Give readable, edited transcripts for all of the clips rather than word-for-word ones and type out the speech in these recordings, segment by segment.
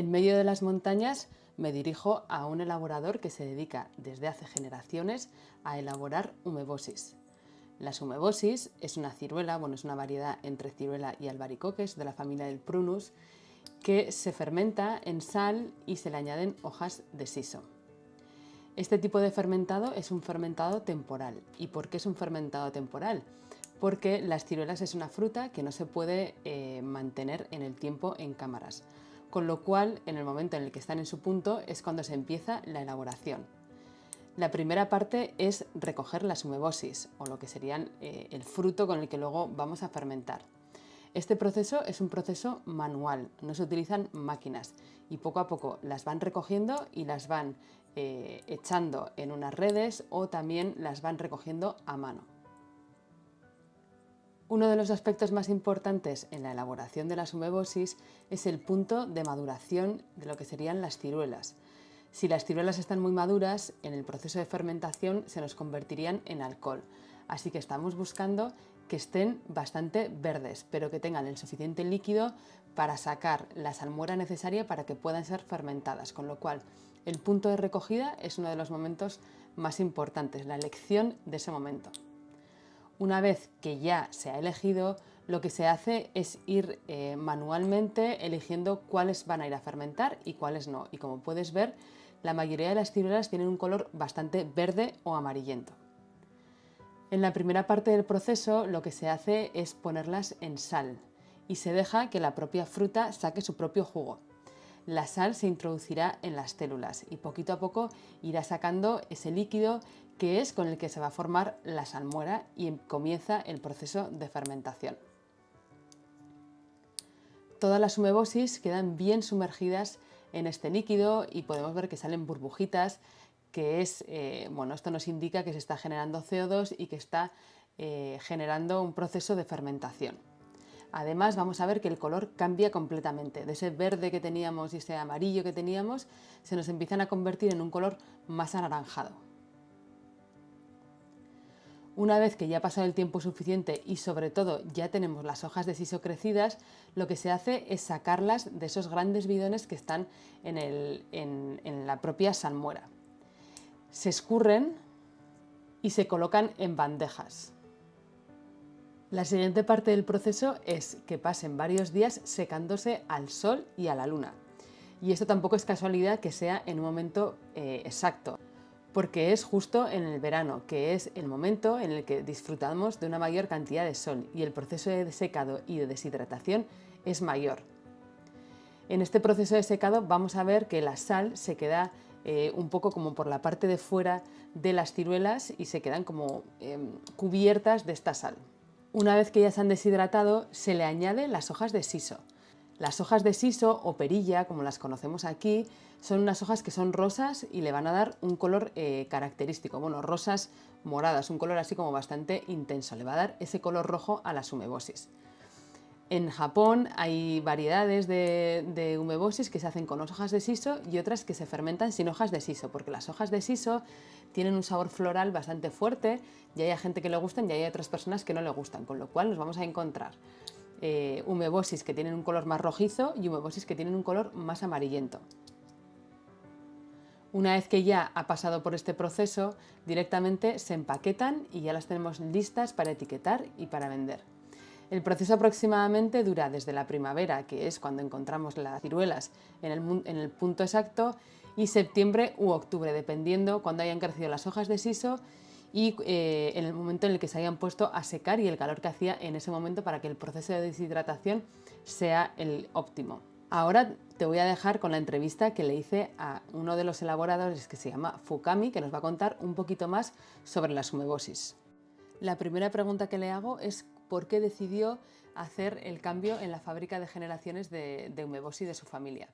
En medio de las montañas me dirijo a un elaborador que se dedica desde hace generaciones a elaborar umebosis. Las umebosis es una ciruela, es una variedad entre ciruela y albaricoques de la familia del prunus, que se fermenta en sal y se le añaden hojas de siso. Este tipo de fermentado es un fermentado temporal. ¿Y por qué es un fermentado temporal? Porque las ciruelas es una fruta que no se puede mantener en el tiempo en cámaras, con lo cual en el momento en el que están en su punto es cuando se empieza la elaboración. La primera parte es recoger las umebosis, o lo que serían el fruto con el que luego vamos a fermentar. Este proceso es un proceso manual, no se utilizan máquinas y poco a poco las van recogiendo y las van echando en unas redes o también las van recogiendo a mano. Uno de los aspectos más importantes en la elaboración de las umebosis es el punto de maduración de lo que serían las ciruelas. Si las ciruelas están muy maduras, en el proceso de fermentación se nos convertirían en alcohol, así que estamos buscando que estén bastante verdes, pero que tengan el suficiente líquido para sacar la salmuera necesaria para que puedan ser fermentadas, con lo cual el punto de recogida es uno de los momentos más importantes, la elección de ese momento. Una vez que ya se ha elegido, lo que se hace es ir manualmente eligiendo cuáles van a ir a fermentar y cuáles no. Y como puedes ver, la mayoría de las ciruelas tienen un color bastante verde o amarillento. En la primera parte del proceso lo que se hace es ponerlas en sal y se deja que la propia fruta saque su propio jugo. La sal se introducirá en las células y poquito a poco irá sacando ese líquido que es con el que se va a formar la salmuera y comienza el proceso de fermentación. Todas las umebosis quedan bien sumergidas en este líquido y podemos ver que salen burbujitas, que es, esto nos indica que se está generando CO2 y que está generando un proceso de fermentación. Además vamos a ver que el color cambia completamente, de ese verde que teníamos y ese amarillo que teníamos, se nos empiezan a convertir en un color más anaranjado. Una vez que ya ha pasado el tiempo suficiente y sobre todo ya tenemos las hojas de siso crecidas, lo que se hace es sacarlas de esos grandes bidones que están en la propia salmuera. Se escurren y se colocan en bandejas. La siguiente parte del proceso es que pasen varios días secándose al sol y a la luna. Y esto tampoco es casualidad que sea en un momento exacto, porque es justo en el verano, que es el momento en el que disfrutamos de una mayor cantidad de sol y el proceso de secado y de deshidratación es mayor. En este proceso de secado vamos a ver que la sal se queda un poco como por la parte de fuera de las ciruelas y se quedan como cubiertas de esta sal. Una vez que ya se han deshidratado, se le añade las hojas de siso. Las hojas de siso o perilla, como las conocemos aquí, son unas hojas que son rosas y le van a dar un color característico, rosas moradas, un color así como bastante intenso, le va a dar ese color rojo a las umebosis. En Japón hay variedades de umebosis que se hacen con hojas de siso y otras que se fermentan sin hojas de siso, porque las hojas de siso tienen un sabor floral bastante fuerte y hay gente que le gustan y hay otras personas que no le gustan, con lo cual nos vamos a encontrar umebosis que tienen un color más rojizo y umebosis que tienen un color más amarillento. Una vez que ya ha pasado por este proceso, directamente se empaquetan y ya las tenemos listas para etiquetar y para vender. El proceso aproximadamente dura desde la primavera, que es cuando encontramos las ciruelas en el punto exacto, y septiembre u octubre, dependiendo cuando hayan crecido las hojas de siso y en el momento en el que se hayan puesto a secar y el calor que hacía en ese momento para que el proceso de deshidratación sea el óptimo. Ahora te voy a dejar con la entrevista que le hice a uno de los elaboradores que se llama Fukami, que nos va a contar un poquito más sobre las umebosis. La primera pregunta que le hago es por qué decidió hacer el cambio en la fábrica de generaciones de umebosi de su familia.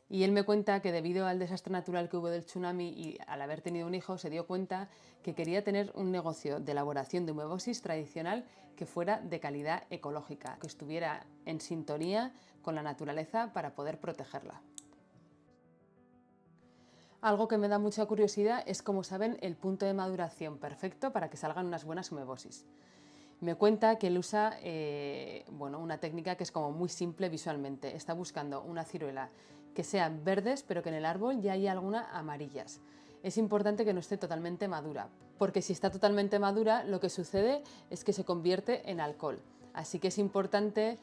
Y él me cuenta que debido al desastre natural que hubo del tsunami y al haber tenido un hijo, se dio cuenta que quería tener un negocio de elaboración de umebosis tradicional que fuera de calidad ecológica, que estuviera en sintonía con la naturaleza para poder protegerla. Algo que me da mucha curiosidad es, como saben, el punto de maduración perfecto para que salgan unas buenas umebosis. Me cuenta que él usa una técnica que es como muy simple visualmente. Está buscando una ciruela que sean verdes, pero que en el árbol ya haya algunas amarillas. Es importante que no esté totalmente madura, porque si está totalmente madura, lo que sucede es que se convierte en alcohol. Así que es importante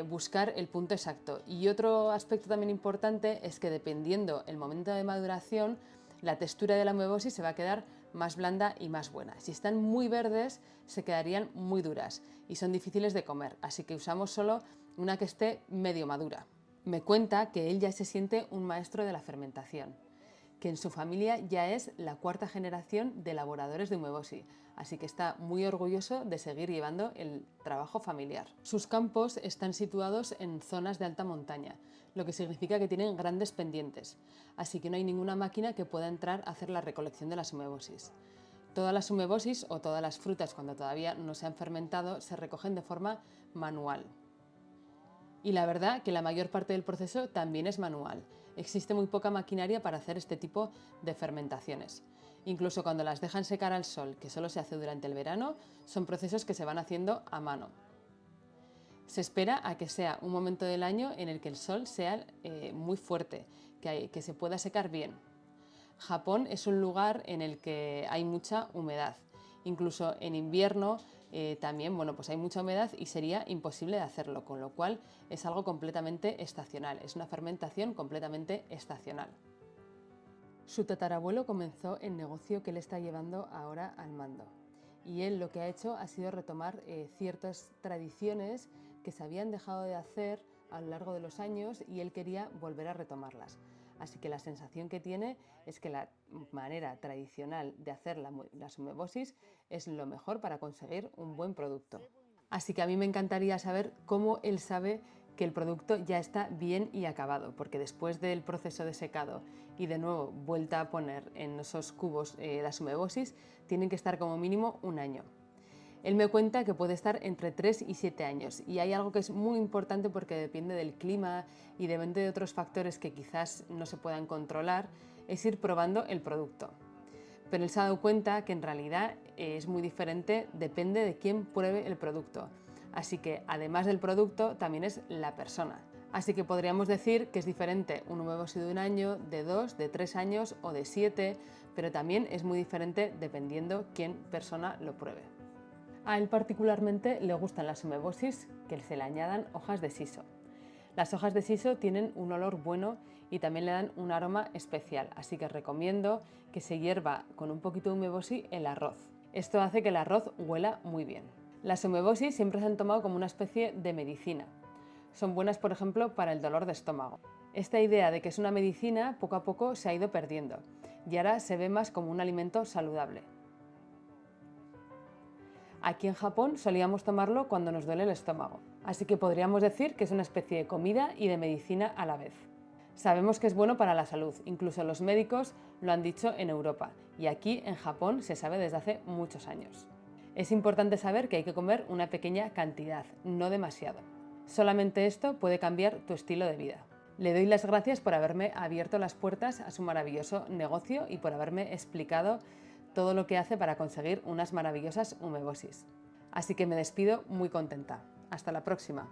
buscar el punto exacto. Y otro aspecto también importante es que dependiendo el momento de maduración, la textura de la umebosis se va a quedar más blanda y más buena. Si están muy verdes, se quedarían muy duras y son difíciles de comer, así que usamos solo una que esté medio madura. Me cuenta que él ya se siente un maestro de la fermentación, que en su familia ya es la cuarta generación de elaboradores de umebosi, así que está muy orgulloso de seguir llevando el trabajo familiar. Sus campos están situados en zonas de alta montaña, lo que significa que tienen grandes pendientes, así que no hay ninguna máquina que pueda entrar a hacer la recolección de las umebosis. Todas las umebosis o todas las frutas, cuando todavía no se han fermentado, se recogen de forma manual. Y la verdad que la mayor parte del proceso también es manual. Existe muy poca maquinaria para hacer este tipo de fermentaciones. Incluso cuando las dejan secar al sol, que solo se hace durante el verano, son procesos que se van haciendo a mano. Se espera a que sea un momento del año en el que el sol sea muy fuerte, que se pueda secar bien. Japón es un lugar en el que hay mucha humedad. Incluso en invierno también pues hay mucha humedad y sería imposible de hacerlo, con lo cual es algo completamente estacional, es una fermentación completamente estacional. Su tatarabuelo comenzó el negocio que él está llevando ahora al mando y él lo que ha hecho ha sido retomar ciertas tradiciones que se habían dejado de hacer a lo largo de los años y él quería volver a retomarlas. Así que la sensación que tiene es que la manera tradicional de hacer las umebosis es lo mejor para conseguir un buen producto. Así que a mí me encantaría saber cómo él sabe que el producto ya está bien y acabado, porque después del proceso de secado y de nuevo vuelta a poner en esos cubos las umebosis, tienen que estar como mínimo un año. Él me cuenta que puede estar entre 3 y 7 años y hay algo que es muy importante porque depende del clima y depende de otros factores que quizás no se puedan controlar, es ir probando el producto. Pero él se ha dado cuenta que en realidad es muy diferente, depende de quién pruebe el producto. Así que además del producto también es la persona. Así que podríamos decir que es diferente un umebosi de un año, de 2, de 3 años o de 7, pero también es muy diferente dependiendo quién persona lo pruebe. A él particularmente le gustan las umebosis que se le añadan hojas de siso. Las hojas de siso tienen un olor bueno y también le dan un aroma especial, así que recomiendo que se hierva con un poquito de umebosi el arroz. Esto hace que el arroz huela muy bien. Las umebosis siempre se han tomado como una especie de medicina. Son buenas, por ejemplo, para el dolor de estómago. Esta idea de que es una medicina poco a poco se ha ido perdiendo y ahora se ve más como un alimento saludable. Aquí en Japón solíamos tomarlo cuando nos duele el estómago, así que podríamos decir que es una especie de comida y de medicina a la vez. Sabemos que es bueno para la salud, incluso los médicos lo han dicho en Europa y aquí en Japón se sabe desde hace muchos años. Es importante saber que hay que comer una pequeña cantidad, no demasiado. Solamente esto puede cambiar tu estilo de vida. Le doy las gracias por haberme abierto las puertas a su maravilloso negocio y por haberme explicado todo lo que hace para conseguir unas maravillosas umebosis. Así que me despido muy contenta. Hasta la próxima.